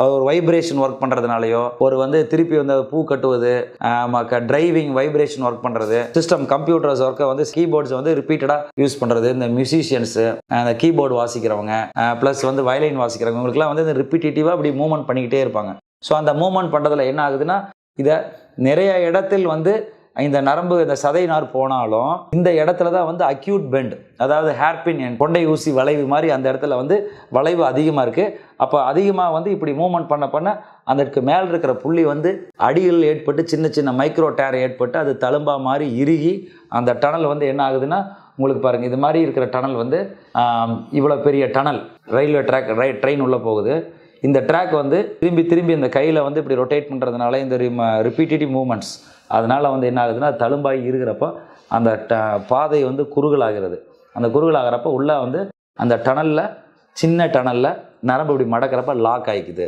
ஒரு vibration work பண்ணுறதுனாலையோ ஒரு திருப்பி பூ கட்டுவது, டிரைவிங் வைப்ரேஷன் ஒர்க் பண்ணுறது, சிஸ்டம் கம்ப்யூட்டர்ஸ் ஒர்க்கை கீபோர்ட்ஸ் ரிப்பீட்டடாக யூஸ் பண்ணுறது, இந்த மியூசிஷியன்ஸு, அந்த கீபோர்டு வாசிக்கிறவங்க ப்ளஸ் வயலின் வாசிக்கிறவங்க இவங்களுக்குலாம் இந்த ரிப்பீட்டேட்டிவாக அப்படி மூவ்மெண்ட் பண்ணிக்கிட்டே இருப்பாங்க. ஸோ அந்த மூவ்மெண்ட் பண்ணுறதுல என்ன ஆகுதுன்னா, இதை நிறைய இடத்தில் இந்த நரம்பு இந்த சதை நார் போனாலும் இந்த இடத்துல தான் அக்யூட் பெண்ட், அதாவது ஹேர்பின் கொண்டை ஊசி வளைவு மாதிரி அந்த இடத்துல வளைவு அதிகமாக இருக்குது. அப்போ அதிகமாக இப்படி மூவ்மெண்ட் பண்ண அதற்கு மேல் இருக்கிற புள்ளி அடிகள் ஏற்பட்டு சின்ன சின்ன மைக்ரோ டேர் ஏற்பட்டு அது தழும்பா மாதிரி இறுகி அந்த டனல் என்ன ஆகுதுன்னா, உங்களுக்கு பாருங்கள், இது மாதிரி இருக்கிற டனல் இவ்வளோ பெரிய டனல், ரயில்வே ட்ராக் ட்ரெயின் உள்ளே போகுது. இந்த ட்ராக் திரும்பி திரும்பி இந்த கையில் இப்படி ரொட்டேட் பண்ணுறதுனால இந்த ரிப்பீட்டேட்டிவ் மூமெண்ட்ஸ் அதனால் என்ன ஆகுதுன்னா, தழும்பாகி இருக்கிறப்போ அந்த பாதை குறுகலாகிறது. அந்த குறுகலாகிறப்ப உள்ளே அந்த டனலில், சின்ன டனலில் நரம்பு இப்படி மடக்கிறப்ப லாக் ஆகிக்குது.